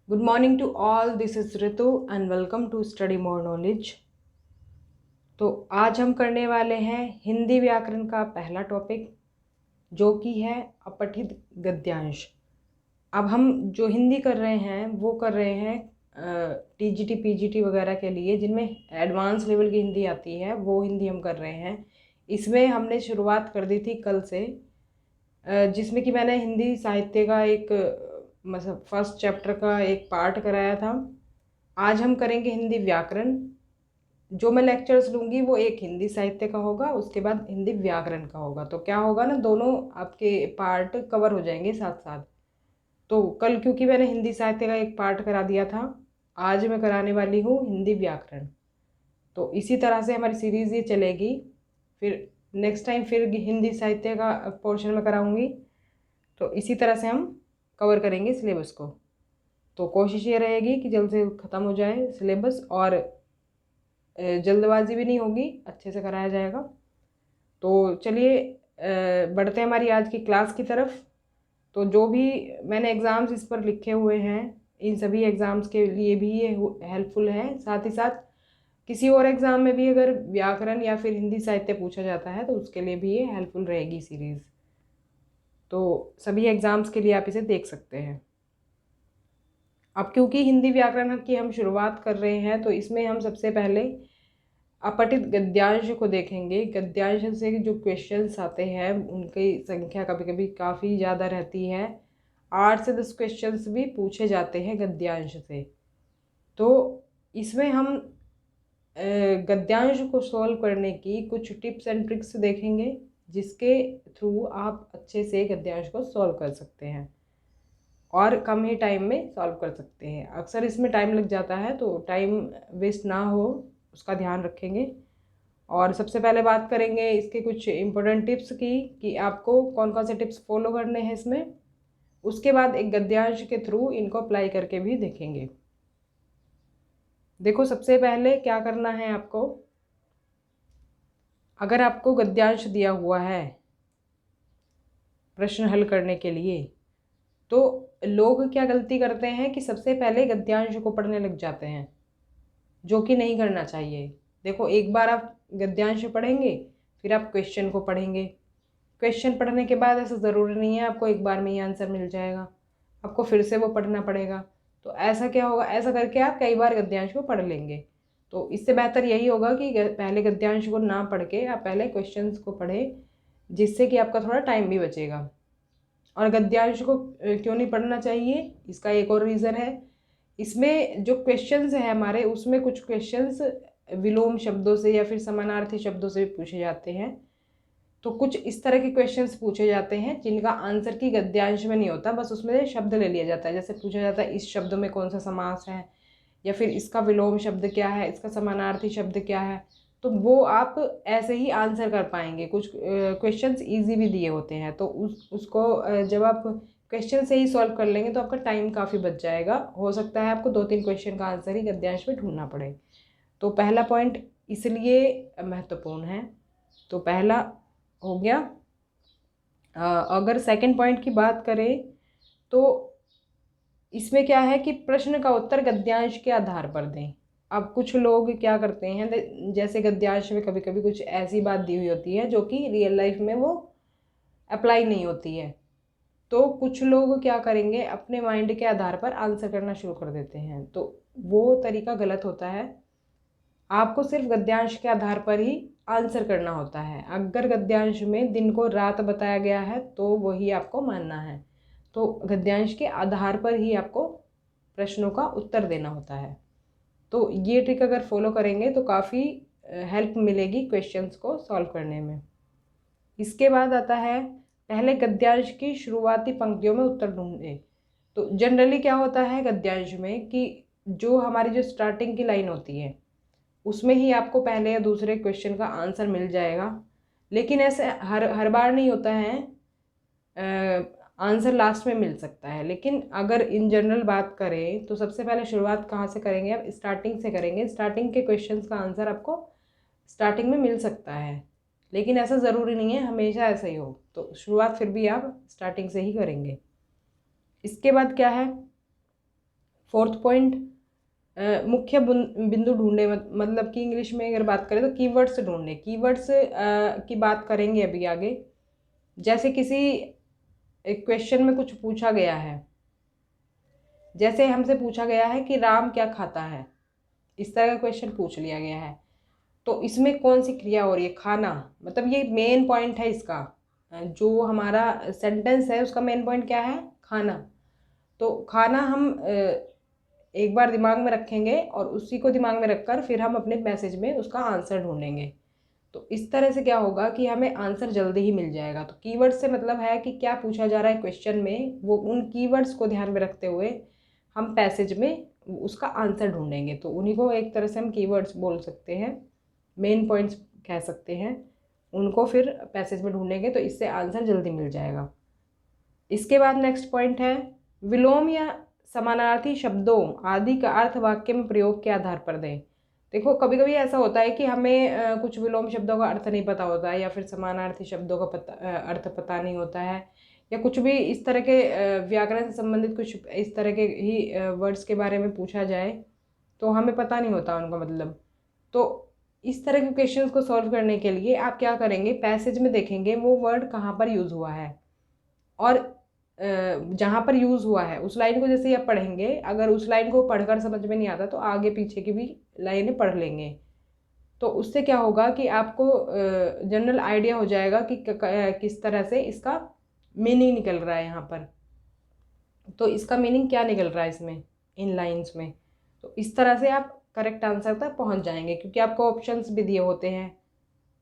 Good morning to all. This is Ritu and welcome to Study More Knowledge. तो आज हम करने वाले हैं हिंदी व्याकरण का पहला टॉपिक जो कि है अपठित गद्यांश। अब हम जो हिंदी कर रहे हैं वो कर रहे हैं टीजीटी पीजीटी वगैरह के लिए, जिनमें एडवांस लेवल की हिंदी आती है वो हिंदी हम कर रहे हैं। इसमें हमने शुरुआत कर दी थी कल से, जिसमें कि मैंने हिंदी साहित्य का एक मतलब फर्स्ट चैप्टर का एक पार्ट कराया था। आज हम करेंगे हिंदी व्याकरण। जो मैं लेक्चर्स लूँगी वो एक हिंदी साहित्य का होगा, उसके बाद हिंदी व्याकरण का होगा। तो क्या होगा ना, दोनों आपके पार्ट कवर हो जाएंगे साथ साथ। तो कल क्योंकि मैंने हिंदी साहित्य का एक पार्ट करा दिया था, आज मैं कराने वाली हूँ हिंदी व्याकरण। तो इसी तरह से हमारी सीरीज़ ये चलेगी। फिर नेक्स्ट टाइम फिर हिंदी साहित्य का पोर्शन में कराऊंगी। तो इसी तरह से हम कवर करेंगे सिलेबस को। तो कोशिश ये रहेगी कि जल्द से ख़त्म हो जाए सिलेबस, और जल्दबाजी भी नहीं होगी, अच्छे से कराया जाएगा। तो चलिए बढ़ते हैं हमारी आज की क्लास की तरफ। तो जो भी मैंने एग्ज़ाम्स इस पर लिखे हुए हैं, इन सभी एग्ज़ाम्स के लिए भी ये हेल्पफुल है। साथ ही साथ किसी और एग्ज़ाम में भी अगर व्याकरण या फिर हिंदी साहित्य पूछा जाता है तो उसके लिए भी ये हेल्पफुल रहेगी सीरीज़। तो सभी एग्ज़ाम्स के लिए आप इसे देख सकते हैं। अब क्योंकि हिंदी व्याकरण की हम शुरुआत कर रहे हैं तो इसमें हम सबसे पहले अपठित गद्यांश को देखेंगे। गद्यांश से जो क्वेश्चंस आते हैं उनकी संख्या कभी कभी काफ़ी ज़्यादा रहती है। 8 से 10 क्वेश्चंस भी पूछे जाते हैं गद्यांश से। तो इसमें हम गद्यांश को सॉल्व करने की कुछ टिप्स एंड ट्रिक्स देखेंगे, जिसके थ्रू आप अच्छे से गद्यांश को सॉल्व कर सकते हैं और कम ही टाइम में सॉल्व कर सकते हैं। अक्सर इसमें टाइम लग जाता है, तो टाइम वेस्ट ना हो उसका ध्यान रखेंगे। और सबसे पहले बात करेंगे इसके कुछ इम्पोर्टेंट टिप्स की, कि आपको कौन कौन से टिप्स फॉलो करने हैं इसमें। उसके बाद एक गद्यांश के थ्रू इनको अप्लाई करके भी देखेंगे। देखो, सबसे पहले क्या करना है आपको, अगर आपको गद्यांश दिया हुआ है प्रश्न हल करने के लिए, तो लोग क्या गलती करते हैं कि सबसे पहले गद्यांश को पढ़ने लग जाते हैं, जो कि नहीं करना चाहिए। देखो, एक बार आप गद्यांश पढ़ेंगे फिर आप क्वेश्चन को पढ़ेंगे। क्वेश्चन पढ़ने के बाद ऐसा ज़रूरी नहीं है आपको एक बार में ही आंसर मिल जाएगा, आपको फिर से वो पढ़ना पड़ेगा। तो ऐसा क्या होगा, ऐसा करके आप कई बार गद्यांश को पढ़ लेंगे। तो इससे बेहतर यही होगा कि पहले गद्यांश को ना पढ़ के आप पहले क्वेश्चंस को पढ़ें, जिससे कि आपका थोड़ा टाइम भी बचेगा। और गद्यांश को क्यों नहीं पढ़ना चाहिए, इसका एक और रीज़न है। इसमें जो क्वेश्चंस हैं हमारे, उसमें कुछ क्वेश्चंस विलोम शब्दों से या फिर समानार्थी शब्दों से भी पूछे जाते हैं। तो कुछ इस तरह के क्वेश्चंस पूछे जाते हैं जिनका आंसर की गद्यांश में नहीं होता, बस उसमें शब्द ले लिया जाता है। जैसे पूछा जाता है इस शब्द में कौन सा समास है, या फिर इसका विलोम शब्द क्या है, इसका समानार्थी शब्द क्या है। तो वो आप ऐसे ही आंसर कर पाएंगे। कुछ क्वेश्चंस इजी भी दिए होते हैं, तो उसको जब आप क्वेश्चन से ही सॉल्व कर लेंगे तो आपका टाइम काफ़ी बच जाएगा। हो सकता है आपको 2-3 क्वेश्चन का आंसर ही गद्यांश में ढूंढना पड़े। तो पहला पॉइंट इसलिए महत्वपूर्ण है। तो पहला हो गया। अगर सेकंड पॉइंट की बात करें तो इसमें क्या है कि प्रश्न का उत्तर गद्यांश के आधार पर दें। अब कुछ लोग क्या करते हैं, जैसे गद्यांश में कभी कभी कुछ ऐसी बात दी हुई होती है जो कि रियल लाइफ में वो अप्लाई नहीं होती है। तो कुछ लोग क्या करेंगे, अपने माइंड के आधार पर आंसर करना शुरू कर देते हैं। तो वो तरीका गलत होता है। आपको सिर्फ गद्यांश के आधार पर ही आंसर करना होता है। अगर गद्यांश में दिन को रात बताया गया है तो वही आपको मानना है। तो गद्यांश के आधार पर ही आपको प्रश्नों का उत्तर देना होता है। तो ये ट्रिक अगर फॉलो करेंगे तो काफ़ी हेल्प मिलेगी क्वेश्चंस को सॉल्व करने में। इसके बाद आता है, पहले गद्यांश की शुरुआती पंक्तियों में उत्तर ढूंढें। तो जनरली क्या होता है गद्यांश में कि जो हमारी जो स्टार्टिंग की लाइन होती है उसमें ही आपको पहले या दूसरे क्वेश्चन का आंसर मिल जाएगा। लेकिन ऐसे हर बार नहीं होता है, आंसर लास्ट में मिल सकता है। लेकिन अगर इन जनरल बात करें तो सबसे पहले शुरुआत कहाँ से करेंगे, आप स्टार्टिंग से करेंगे। स्टार्टिंग के क्वेश्चंस का आंसर आपको स्टार्टिंग में मिल सकता है, लेकिन ऐसा ज़रूरी नहीं है हमेशा ऐसा ही हो। तो शुरुआत फिर भी आप स्टार्टिंग से ही करेंगे। इसके बाद क्या है, फोर्थ पॉइंट, मुख्य बिंदु ढूंढे, मतलब कि इंग्लिश में अगर बात करें तो कीवर्ड्स ढूंढे। कीवर्ड्स की बात करेंगे अभी आगे। जैसे किसी एक क्वेश्चन में कुछ पूछा गया है, जैसे हमसे पूछा गया है कि राम क्या खाता है, इस तरह का क्वेश्चन पूछ लिया गया है, तो इसमें कौन सी क्रिया हो रही है? खाना। मतलब ये मेन पॉइंट है इसका, जो हमारा सेंटेंस है उसका मेन पॉइंट क्या है? खाना। तो खाना हम एक बार दिमाग में रखेंगे और उसी को दिमाग में रखकर फिर हम अपने मैसेज में उसका आंसर ढूंढेंगे। तो इस तरह से क्या होगा कि हमें आंसर जल्दी ही मिल जाएगा। तो कीवर्ड से मतलब है कि क्या पूछा जा रहा है क्वेश्चन में, वो उन कीवर्ड्स को ध्यान में रखते हुए हम पैसेज में उसका आंसर ढूंढेंगे। तो उन्हीं को एक तरह से हम कीवर्ड्स बोल सकते हैं, मेन पॉइंट्स कह सकते हैं। उनको फिर पैसेज में ढूंढेंगे तो इससे आंसर जल्दी मिल जाएगा। इसके बाद नेक्स्ट पॉइंट है, विलोम या समानार्थी शब्दों आदि का अर्थ वाक्य में प्रयोग के आधार पर दें। देखो कभी कभी ऐसा होता है कि हमें कुछ विलोम शब्दों का अर्थ नहीं पता होता है, या फिर समानार्थी शब्दों का अर्थ पता नहीं होता है, या कुछ भी इस तरह के व्याकरण से संबंधित कुछ इस तरह के ही वर्ड्स के बारे में पूछा जाए तो हमें पता नहीं होता उनका मतलब। तो इस तरह के क्वेश्चंस को सॉल्व करने के लिए आप क्या करेंगे, पैसेज में देखेंगे वो वर्ड कहाँ पर यूज़ हुआ है, और जहाँ पर यूज़ हुआ है उस लाइन को जैसे आप पढ़ेंगे, अगर उस लाइन को पढ़कर समझ में नहीं आता तो आगे पीछे की भी लाइनें पढ़ लेंगे। तो उससे क्या होगा कि आपको जनरल आइडिया हो जाएगा कि किस तरह से इसका मीनिंग निकल रहा है यहाँ पर। तो इसका मीनिंग क्या निकल रहा है इसमें, इन लाइंस में। तो इस तरह से आप करेक्ट आंसर तक पहुँच जाएंगे, क्योंकि आपको ऑप्शंस भी दिए होते हैं।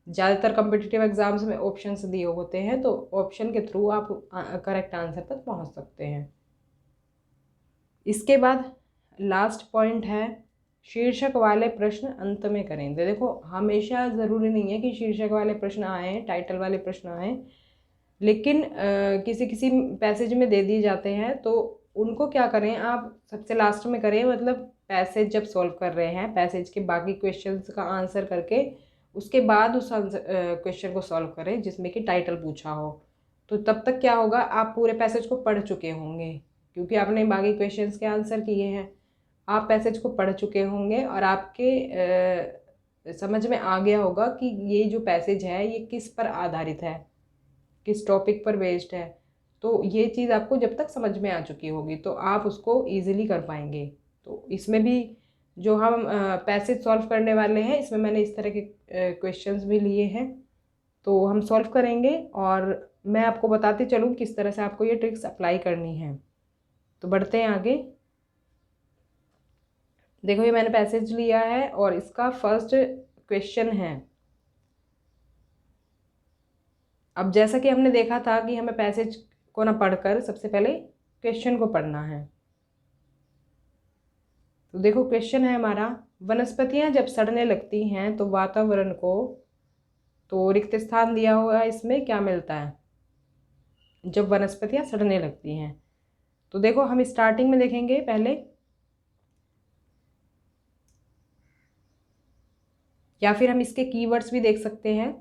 ज़्यादातर कम्पिटिटिव एग्जाम्स में ऑप्शंस दिए होते हैं, तो ऑप्शन के थ्रू आप करेक्ट आंसर तक पहुंच सकते हैं। इसके बाद लास्ट पॉइंट है, शीर्षक वाले प्रश्न अंत में करें। तो देखो हमेशा ज़रूरी नहीं है कि शीर्षक वाले प्रश्न आए, टाइटल वाले प्रश्न आए, लेकिन किसी किसी पैसेज में दे दिए जाते हैं तो उनको क्या करें आप सबसे लास्ट में करें। मतलब पैसेज जब सॉल्व कर रहे हैं, पैसेज के बाकी क्वेश्चंस का आंसर करके उसके बाद उस क्वेश्चन को सॉल्व करें जिसमें कि टाइटल पूछा हो। तो तब तक क्या होगा, आप पूरे पैसेज को पढ़ चुके होंगे, क्योंकि आपने बाकी क्वेश्चंस के आंसर किए हैं। आप पैसेज को पढ़ चुके होंगे और आपके समझ में आ गया होगा कि ये जो पैसेज है ये किस पर आधारित है, किस टॉपिक पर बेस्ड है। तो ये चीज़ आपको जब तक समझ में आ चुकी होगी तो आप उसको ईजिली कर पाएंगे। तो इसमें भी जो हम पैसेज सॉल्व करने वाले हैं, इसमें मैंने इस तरह के क्वेश्चंस भी लिए हैं, तो हम सॉल्व करेंगे और मैं आपको बताते चलूँ किस तरह से आपको ये ट्रिक्स अप्लाई करनी है। तो बढ़ते हैं आगे। देखो ये मैंने पैसेज लिया है और इसका फर्स्ट क्वेश्चन है। अब जैसा कि हमने देखा था कि हमें पैसेज को ना पढ़कर सबसे पहले क्वेश्चन को पढ़ना है। तो देखो क्वेश्चन है हमारा, वनस्पतियां जब सड़ने लगती हैं तो वातावरण को, तो रिक्त स्थान दिया हुआ है, इसमें क्या मिलता है जब वनस्पतियां सड़ने लगती हैं। तो देखो हम स्टार्टिंग में देखेंगे पहले, या फिर हम इसके कीवर्ड्स भी देख सकते हैं।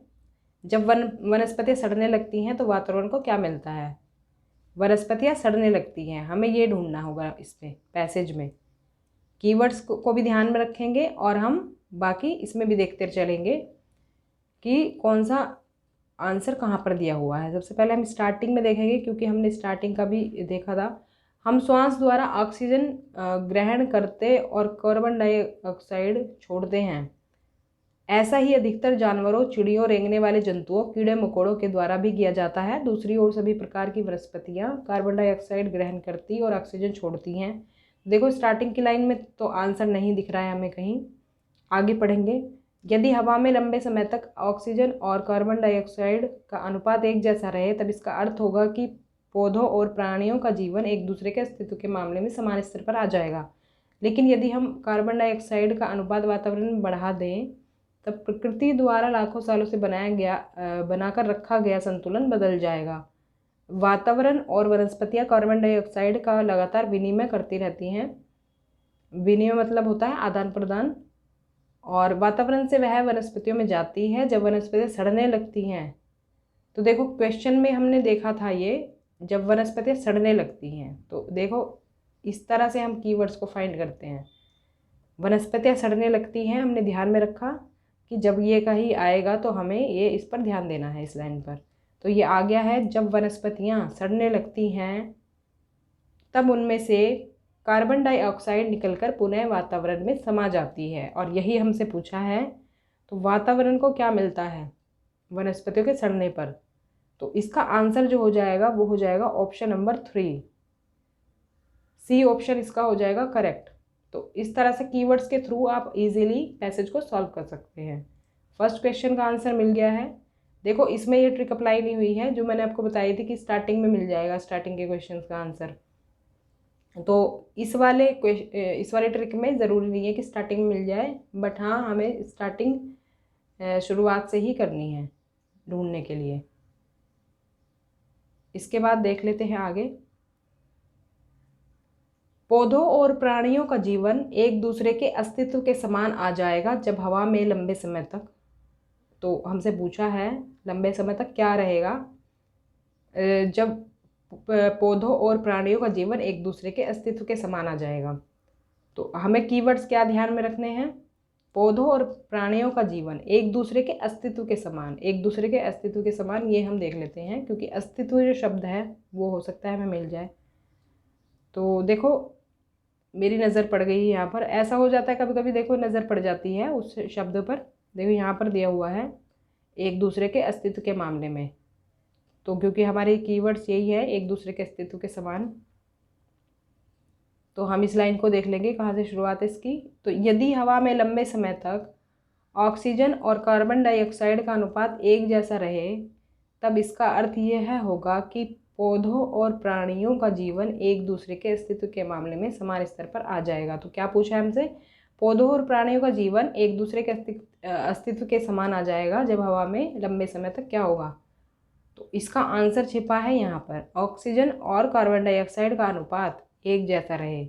जब वनस्पतियां सड़ने लगती हैं तो वातावरण को क्या मिलता है, वनस्पतियां सड़ने लगती हैं, हमें ये ढूंढना होगा इस पे पैसेज में। कीवर्ड्स को भी ध्यान में रखेंगे और हम बाकी इसमें भी देखते चलेंगे कि कौन सा आंसर कहाँ पर दिया हुआ है। सबसे पहले हम स्टार्टिंग में देखेंगे, क्योंकि हमने स्टार्टिंग का भी देखा था। हम श्वास द्वारा ऑक्सीजन ग्रहण करते और कार्बन डाइऑक्साइड छोड़ते हैं। ऐसा ही अधिकतर जानवरों, चिड़ियों, रेंगने वाले जंतुओं, कीड़े मकोड़ों के द्वारा भी किया जाता है। दूसरी ओर सभी प्रकार की वनस्पतियाँ कार्बन डाइऑक्साइड ग्रहण करती और ऑक्सीजन छोड़ती हैं। देखो स्टार्टिंग की लाइन में तो आंसर नहीं दिख रहा है हमें कहीं, आगे पढ़ेंगे। यदि हवा में लंबे समय तक ऑक्सीजन और कार्बन डाइऑक्साइड का अनुपात एक जैसा रहे तब इसका अर्थ होगा कि पौधों और प्राणियों का जीवन एक दूसरे के अस्तित्व के मामले में समान स्तर पर आ जाएगा। लेकिन यदि हम कार्बन डाइऑक्साइड का अनुपात वातावरण में बढ़ा दें तब प्रकृति द्वारा लाखों सालों से बनाकर रखा गया संतुलन बदल जाएगा। वातावरण और वनस्पतियां कार्बन डाइऑक्साइड का लगातार विनिमय करती रहती हैं। विनिमय मतलब होता है आदान प्रदान, और वातावरण से वह वनस्पतियों में जाती है जब वनस्पतियां सड़ने लगती हैं। तो देखो क्वेश्चन में हमने देखा था ये, जब वनस्पतियां सड़ने लगती हैं, तो देखो इस तरह से हम कीवर्ड्स को फाइंड करते हैं। वनस्पतियाँ सड़ने लगती हैं, हमने ध्यान में रखा कि जब ये कहीं आएगा तो हमें ये इस पर ध्यान देना है, इस लाइन पर। तो ये आ गया है, जब वनस्पतियाँ सड़ने लगती हैं तब उनमें से कार्बन डाइऑक्साइड निकलकर पुनः वातावरण में समा जाती है। और यही हमसे पूछा है, तो वातावरण को क्या मिलता है वनस्पतियों के सड़ने पर? तो इसका आंसर जो हो जाएगा वो हो जाएगा ऑप्शन नंबर 3, सी ऑप्शन इसका हो जाएगा करेक्ट। तो इस तरह से कीवर्ड्स के थ्रू आप इजीली पैसेज को सॉल्व कर सकते हैं। फर्स्ट क्वेश्चन का आंसर मिल गया है। देखो इसमें ये ट्रिक अप्लाई नहीं हुई है जो मैंने आपको बताई थी कि स्टार्टिंग में मिल जाएगा स्टार्टिंग के क्वेश्चन का आंसर। तो इस वाले ट्रिक में ज़रूरी नहीं है कि स्टार्टिंग में मिल जाए, बट हाँ हमें स्टार्टिंग शुरुआत से ही करनी है ढूंढने के लिए। इसके बाद देख लेते हैं आगे। पौधों और प्राणियों का जीवन एक दूसरे के अस्तित्व के समान आ जाएगा जब हवा में लंबे समय तक। तो हमसे पूछा है लंबे समय तक क्या रहेगा, जब पौधों और प्राणियों का जीवन एक दूसरे के अस्तित्व के समान आ जाएगा। तो हमें कीवर्ड्स क्या ध्यान में रखने हैं? पौधों और प्राणियों का जीवन एक दूसरे के अस्तित्व के समान, एक दूसरे के अस्तित्व के समान, ये हम देख लेते हैं क्योंकि अस्तित्व जो शब्द है वो हो सकता है हमें मिल जाए। तो देखो मेरी नज़र पड़ गई यहाँ पर, ऐसा हो जाता है कभी कभी, देखो नज़र पड़ जाती है उस शब्द पर। देखो यहाँ पर दिया हुआ है एक दूसरे के अस्तित्व के मामले में, तो क्योंकि हमारे कीवर्ड्स यही है एक दूसरे के अस्तित्व के समान, तो हम इस लाइन को देख लेंगे कहाँ से शुरुआत है इसकी। तो यदि हवा में लंबे समय तक ऑक्सीजन और कार्बन डाइऑक्साइड का अनुपात एक जैसा रहे तब इसका अर्थ यह होगा कि पौधों और प्राणियों का जीवन एक दूसरे के अस्तित्व के मामले में समान स्तर पर आ जाएगा। तो क्या पूछा है हमसे? पौधों और प्राणियों का जीवन एक दूसरे के अस्तित्व के समान आ जाएगा जब हवा में लंबे समय तक क्या होगा। तो इसका आंसर छिपा है यहाँ पर, ऑक्सीजन और कार्बन डाइऑक्साइड का अनुपात एक जैसा रहे।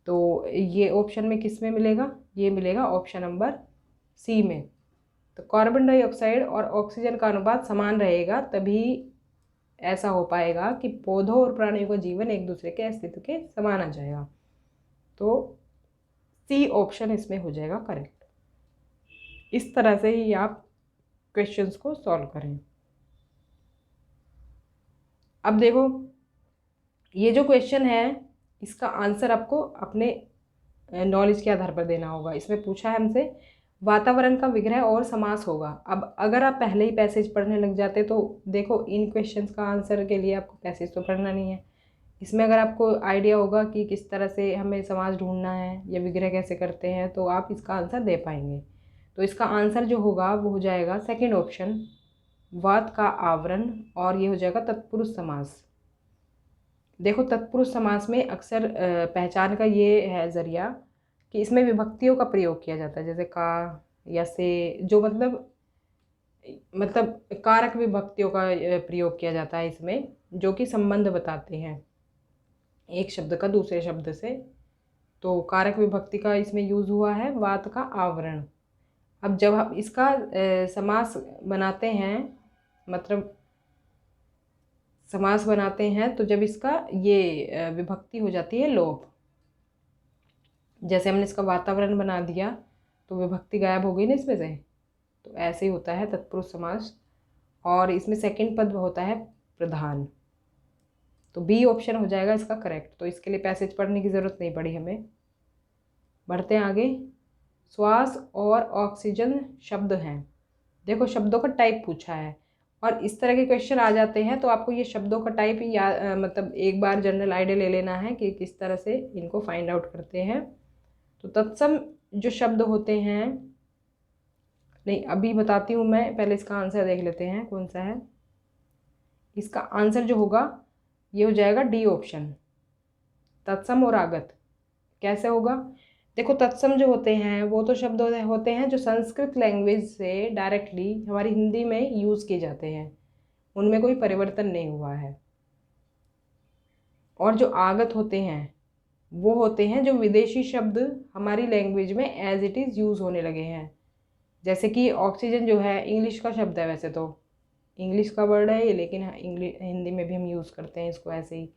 तो ये ऑप्शन में किस में मिलेगा? ये मिलेगा ऑप्शन नंबर सी में। तो कार्बन डाइऑक्साइड और ऑक्सीजन का अनुपात समान रहेगा तभी ऐसा हो पाएगा कि पौधों और प्राणियों का जीवन एक दूसरे के अस्तित्व के समान आ जाएगा। तो सी ऑप्शन इसमें हो जाएगा करेक्ट। इस तरह से ही आप क्वेश्चंस को सॉल्व करें। अब देखो ये जो क्वेश्चन है इसका आंसर आपको अपने नॉलेज के आधार पर देना होगा। इसमें पूछा है हमसे वातावरण का विग्रह और समास होगा। अब अगर आप पहले ही पैसेज पढ़ने लग जाते तो देखो इन क्वेश्चंस का आंसर के लिए आपको पैसेज तो पढ़ना नहीं है। इसमें अगर आपको आइडिया होगा कि किस तरह से हमें समास ढूंढना है या विग्रह कैसे करते हैं तो आप इसका आंसर दे पाएंगे। तो इसका आंसर जो होगा वो हो जाएगा सेकेंड ऑप्शन, वात का आवरण, और ये हो जाएगा तत्पुरुष समास। देखो तत्पुरुष समास में अक्सर पहचान का ये है ज़रिया कि इसमें विभक्तियों का प्रयोग किया जाता है, जैसे का या से, जो मतलब कारक विभक्तियों का प्रयोग किया जाता है इसमें, जो कि संबंध बताते हैं एक शब्द का दूसरे शब्द से। तो कारक विभक्ति का इसमें यूज़ हुआ है वात का आवरण। अब जब हम इसका समास बनाते हैं, मतलब समास बनाते हैं, तो जब इसका ये विभक्ति हो जाती है लोप, जैसे हमने इसका वातावरण बना दिया तो विभक्ति गायब हो गई ना इसमें से, तो ऐसे ही होता है तत्पुरुष समास। और इसमें सेकंड पद होता है प्रधान। तो बी ऑप्शन हो जाएगा इसका करेक्ट। तो इसके लिए पैसेज पढ़ने की ज़रूरत नहीं पड़ी हमें। बढ़ते हैं आगे। श्वास और ऑक्सीजन शब्द हैं। देखो शब्दों का टाइप पूछा है और इस तरह के क्वेश्चन आ जाते हैं तो आपको ये शब्दों का टाइप या मतलब एक बार जनरल आइडिया ले लेना है कि किस तरह से इनको फाइंड आउट करते हैं। तो तत्सम जो शब्द होते हैं, नहीं अभी बताती हूँ मैं, पहले इसका आंसर देख लेते हैं कौन सा है। इसका आंसर जो होगा ये हो जाएगा डी ऑप्शन, तत्सम और आगत। कैसे होगा? देखो तत्सम जो होते हैं वो तो शब्द होते हैं जो संस्कृत लैंग्वेज से डायरेक्टली हमारी हिंदी में यूज़ किए जाते हैं, उनमें कोई परिवर्तन नहीं हुआ है। और जो आगत होते हैं वो होते हैं जो विदेशी शब्द हमारी लैंग्वेज में एज इट इज़ यूज़ होने लगे हैं। जैसे कि ऑक्सीजन जो है इंग्लिश का शब्द है, वैसे तो इंग्लिश का वर्ड है ये, लेकिन हिंदी में भी हम यूज़ करते हैं इसको ऐसे ही।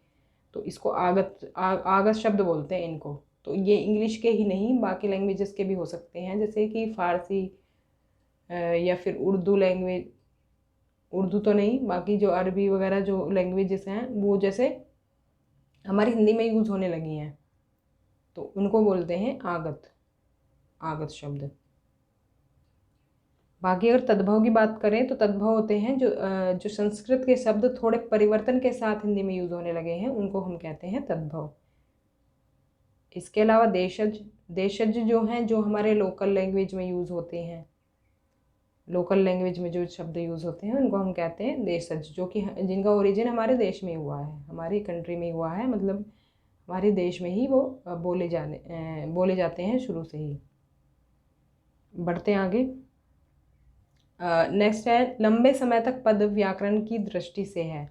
तो इसको आगत शब्द बोलते हैं इनको। तो ये इंग्लिश के ही नहीं, बाकी लैंग्वेजेस के भी हो सकते हैं, जैसे कि फ़ारसी या फिर उर्दू लैंग्वेज, उर्दू तो नहीं, बाकी जो अरबी वगैरह जो लैंग्वेजेस हैं वो जैसे हमारी हिंदी में यूज़ होने लगी हैं, तो उनको बोलते हैं आगत, आगत शब्द। बाकी अगर तद्भव की बात करें तो तद्भव होते हैं जो संस्कृत के शब्द थोड़े परिवर्तन के साथ हिंदी में यूज़ होने लगे हैं, उनको हम कहते हैं तद्भव। इसके अलावा देशज, देशज जो हैं, जो हमारे लोकल लैंग्वेज में यूज़ होते हैं, लोकल लैंग्वेज में जो शब्द यूज़ होते हैं उनको हम कहते हैं देशज, जो कि जिनका ओरिजिन हमारे देश में हुआ है, हमारी कंट्री में हुआ है, मतलब हमारे देश में ही वो बोले जाते हैं शुरू से ही। बढ़ते हैं आगे। नेक्स्ट है लंबे समय तक पद व्याकरण की दृष्टि से है।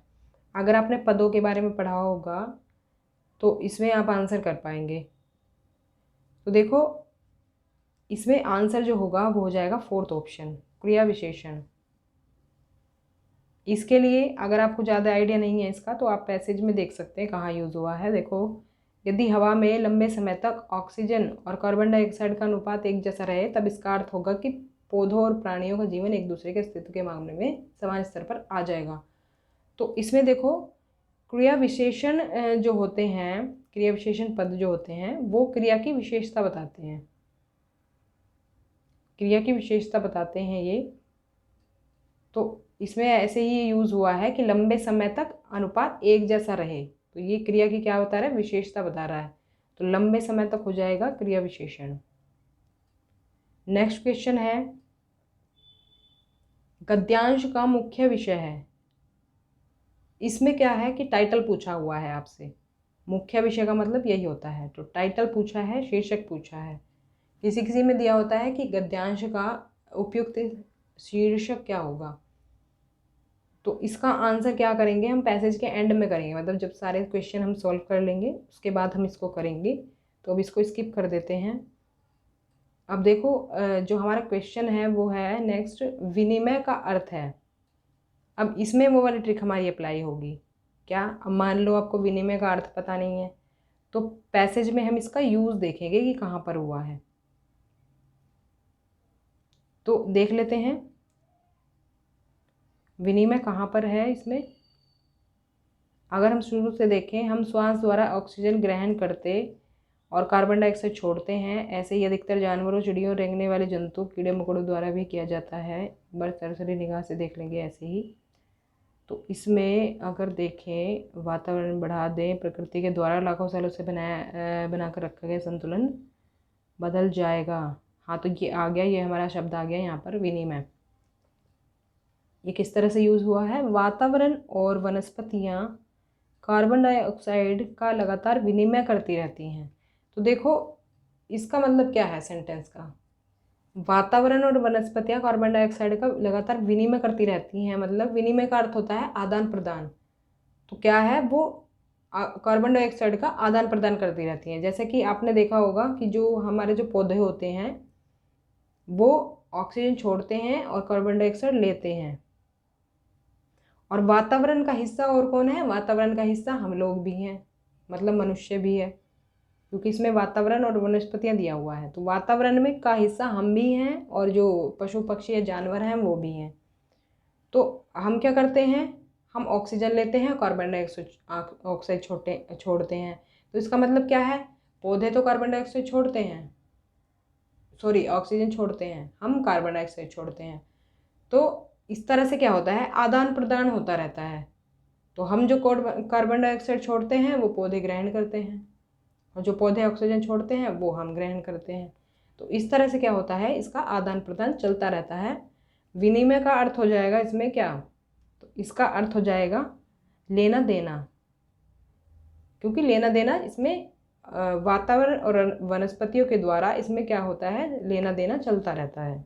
अगर आपने पदों के बारे में पढ़ा होगा तो इसमें आप आंसर कर पाएंगे। तो देखो इसमें आंसर जो होगा वो हो जाएगा फोर्थ ऑप्शन, क्रिया विशेषण। इसके लिए अगर आपको ज़्यादा आइडिया नहीं है इसका तो आप पैसेज में देख सकते हैं कहाँ यूज़ हुआ है। देखो, यदि हवा में लंबे समय तक ऑक्सीजन और कार्बन डाइऑक्साइड का अनुपात एक जैसा रहे तब इसका अर्थ होगा कि पौधों और प्राणियों का जीवन एक दूसरे के अस्तित्व के मामले में समान स्तर पर आ जाएगा। तो इसमें देखो क्रिया विशेषण जो होते हैं, क्रिया विशेषण पद जो होते हैं वो क्रिया की विशेषता बताते हैं, क्रिया की विशेषता बताते हैं ये। तो इसमें ऐसे ही यूज़ हुआ है कि लंबे समय तक अनुपात एक जैसा रहे, तो ये क्रिया की क्या बता रहा है, विशेषता बता रहा है। तो लंबे समय तक हो जाएगा क्रिया विशेषण। नेक्स्ट क्वेश्चन है गद्यांश का मुख्य विषय है। इसमें क्या है कि टाइटल पूछा हुआ है आपसे, मुख्य विषय का मतलब यही होता है। तो टाइटल पूछा है, शीर्षक पूछा है। किसी किसी में दिया होता है कि गद्यांश का उपयुक्त शीर्षक क्या होगा। तो इसका आंसर क्या करेंगे, हम पैसेज के एंड में करेंगे, मतलब जब सारे क्वेश्चन हम सॉल्व कर लेंगे उसके बाद हम इसको करेंगे। तो अब इसको स्किप कर देते हैं। अब देखो जो हमारा क्वेश्चन है वो है नेक्स्ट, विनिमय का अर्थ है। अब इसमें वो वाली ट्रिक हमारी अप्लाई होगी। क्या, अब मान लो आपको विनिमय का अर्थ पता नहीं है तो पैसेज में हम इसका यूज़ देखेंगे कि कहाँ पर हुआ है। तो देख लेते हैं विनिमय कहाँ पर है इसमें। अगर हम शुरू से देखें, हम श्वास द्वारा ऑक्सीजन ग्रहण करते और कार्बन डाइऑक्साइड छोड़ते हैं, ऐसे ही अधिकतर जानवरों, चिड़ियों, रेंगने वाले जंतु, कीड़े मकोड़ों द्वारा भी किया जाता है। बस सरसरी निगाह से देख लेंगे ऐसे ही। तो इसमें अगर देखें, वातावरण बढ़ा दें, प्रकृति के द्वारा लाखों सालों से बनाकर रखा गया संतुलन बदल जाएगा। हाँ, तो ये आ गया, ये हमारा शब्द आ गया यहाँ पर, विनिमय। ये किस तरह से यूज़ हुआ है, वातावरण और वनस्पतियाँ कार्बन डाइऑक्साइड का लगातार विनिमय करती रहती हैं। तो देखो इसका मतलब क्या है सेंटेंस का, वातावरण और वनस्पतियाँ कार्बन डाइऑक्साइड का लगातार विनिमय करती रहती हैं, मतलब विनिमय का अर्थ होता है आदान प्रदान। तो क्या है वो, कार्बन डाइऑक्साइड का आदान प्रदान करती रहती हैं। जैसे कि आपने देखा होगा कि जो हमारे जो पौधे होते हैं वो ऑक्सीजन छोड़ते हैं और कार्बन डाइऑक्साइड लेते हैं। और वातावरण का हिस्सा और कौन है, वातावरण का हिस्सा हम लोग भी हैं, मतलब मनुष्य भी है, क्योंकि इसमें वातावरण और वनस्पतियाँ दिया हुआ है। तो वातावरण में का हिस्सा हम भी हैं और जो पशु पक्षी या जानवर हैं वो भी हैं। तो हम क्या करते हैं, हम ऑक्सीजन लेते हैं, कार्बन डाइऑक्साइड छोड़ते हैं। तो इसका मतलब क्या है, पौधे तो कार्बन डाइऑक्साइड छोड़ते हैं, सॉरी ऑक्सीजन छोड़ते हैं, हम कार्बन डाइऑक्साइड छोड़ते हैं। तो इस तरह से क्या होता है, आदान प्रदान होता रहता है। तो हम जो कार्बन डाइऑक्साइड छोड़ते हैं वो पौधे ग्रहण करते हैं, और जो पौधे ऑक्सीजन छोड़ते हैं वो हम ग्रहण करते हैं। तो इस तरह से क्या होता है, इसका आदान प्रदान चलता रहता है। विनिमय का अर्थ हो जाएगा इसमें क्या, तो इसका अर्थ हो जाएगा लेना देना, क्योंकि लेना देना इसमें वातावरण और वनस्पतियों के द्वारा इसमें क्या होता है, लेना देना चलता रहता है।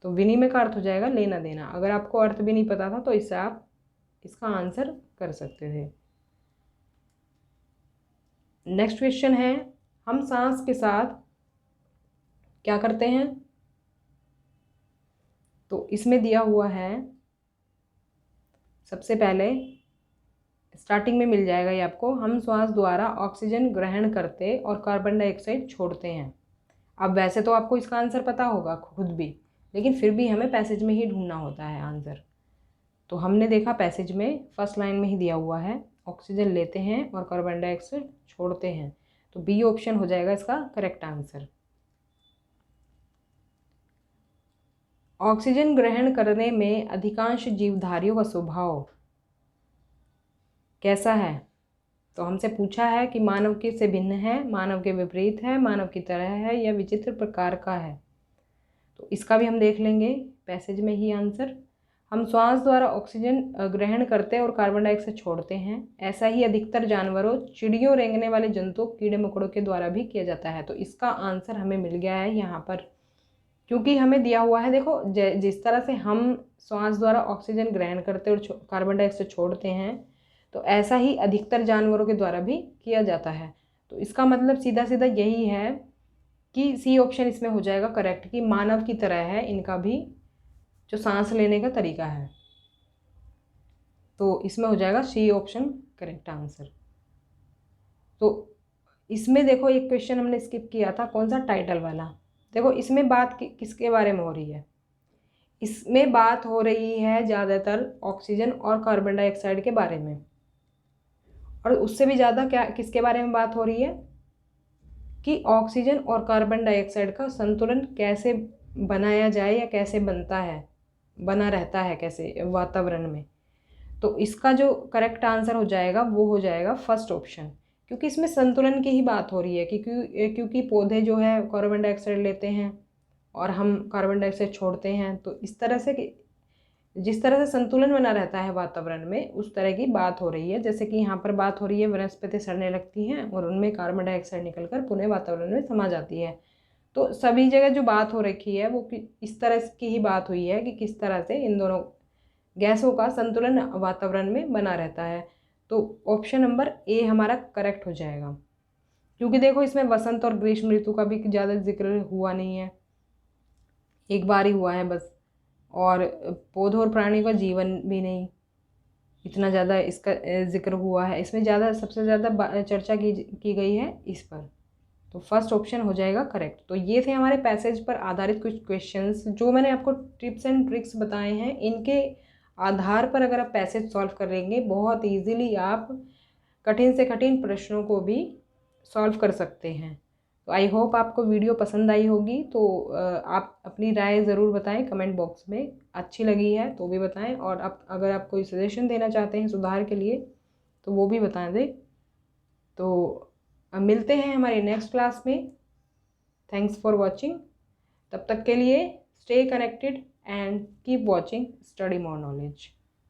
तो विनिमय का अर्थ हो जाएगा लेना देना। अगर आपको अर्थ भी नहीं पता था तो इससे आप इसका आंसर कर सकते थे। नेक्स्ट क्वेश्चन है, हम सांस के साथ क्या करते हैं। तो इसमें दिया हुआ है सबसे पहले स्टार्टिंग में मिल जाएगा ये आपको। हम श्वास द्वारा ऑक्सीजन ग्रहण करते और कार्बन डाइऑक्साइड छोड़ते हैं। अब वैसे तो आपको इसका आंसर पता होगा खुद भी, लेकिन फिर भी हमें पैसेज में ही ढूंढना होता है आंसर। तो हमने देखा पैसेज में फर्स्ट लाइन में ही दिया हुआ है, ऑक्सीजन लेते हैं और कार्बन डाइऑक्साइड छोड़ते हैं। तो बी ऑप्शन हो जाएगा इसका करेक्ट आंसर। ऑक्सीजन ग्रहण करने में अधिकांश जीवधारियों का स्वभाव कैसा है? तो हमसे पूछा है कि मानव के से भिन्न है, मानव के विपरीत है, मानव की तरह है या विचित्र प्रकार का है। तो इसका भी हम देख लेंगे पैसेज में ही आंसर। हम श्वास द्वारा ऑक्सीजन ग्रहण करते और कार्बन डाइऑक्साइड छोड़ते हैं। ऐसा ही अधिकतर जानवरों, चिड़ियों, रेंगने वाले जंतुओं, कीड़े मकोड़ों के द्वारा भी किया जाता है। तो इसका आंसर हमें मिल गया है यहाँ पर, क्योंकि हमें दिया हुआ है, देखो जिस तरह से हम श्वास द्वारा ऑक्सीजन ग्रहण करते और कार्बन डाइऑक्साइड छोड़ते हैं, तो ऐसा ही अधिकतर जानवरों के द्वारा भी किया जाता है। तो इसका मतलब सीधा सीधा यही है कि सी ऑप्शन इसमें हो जाएगा करेक्ट, कि मानव की तरह है इनका भी जो सांस लेने का तरीका है। तो इसमें हो जाएगा सी ऑप्शन करेक्ट आंसर। तो इसमें देखो एक क्वेश्चन हमने स्किप किया था, कौन सा? टाइटल वाला। देखो इसमें बात किसके बारे में हो रही है? इसमें बात हो रही है ज़्यादातर ऑक्सीजन और कार्बन डाइऑक्साइड के बारे में, और उससे भी ज़्यादा क्या किसके बारे में बात हो रही है कि ऑक्सीजन और कार्बन डाइऑक्साइड का संतुलन कैसे बनाया जाए या कैसे बनता है, बना रहता है कैसे वातावरण में। तो इसका जो करेक्ट आंसर हो जाएगा वो हो जाएगा फर्स्ट ऑप्शन, क्योंकि इसमें संतुलन की ही बात हो रही है। क्योंकि पौधे जो है कार्बन डाइऑक्साइड लेते हैं और हम कार्बन डाइऑक्साइड छोड़ते हैं। तो इस तरह से जिस तरह से संतुलन बना रहता है वातावरण में, उस तरह की बात हो रही है। जैसे कि यहाँ पर बात हो रही है वनस्पति सड़ने लगती हैं और उनमें कार्बन डाइऑक्साइड निकलकर पुनः वातावरण में समा जाती है। तो सभी जगह जो बात हो रखी है वो इस तरह की ही बात हुई है कि किस तरह से इन दोनों गैसों का संतुलन वातावरण में बना रहता है। तो ऑप्शन नंबर ए हमारा करेक्ट हो जाएगा, क्योंकि देखो इसमें वसंत और ग्रीष्म ऋतु का भी ज़्यादा जिक्र हुआ नहीं है, एक बार ही हुआ है बस। और पौधों और प्राणियों का जीवन भी नहीं इतना ज़्यादा इसका जिक्र हुआ है। इसमें ज़्यादा सबसे ज़्यादा चर्चा की गई है इस पर। तो फर्स्ट ऑप्शन हो जाएगा करेक्ट। तो ये थे हमारे पैसेज पर आधारित कुछ क्वेश्चंस जो मैंने आपको टिप्स एंड ट्रिक्स बताए हैं। इनके आधार पर अगर आप पैसेज सॉल्व करेंगे, बहुत इजीली आप कठिन से कठिन प्रश्नों को भी सॉल्व कर सकते हैं। तो आई होप आपको वीडियो पसंद आई होगी। तो आप अपनी राय ज़रूर बताएं कमेंट बॉक्स में, अच्छी लगी है तो भी बताएं, और अगर आप कोई सजेशन देना चाहते हैं सुधार के लिए तो वो भी बता दें। तो अब मिलते हैं हमारे नेक्स्ट क्लास में। Thanks for watching. तब तक के लिए stay connected and keep watching study more knowledge.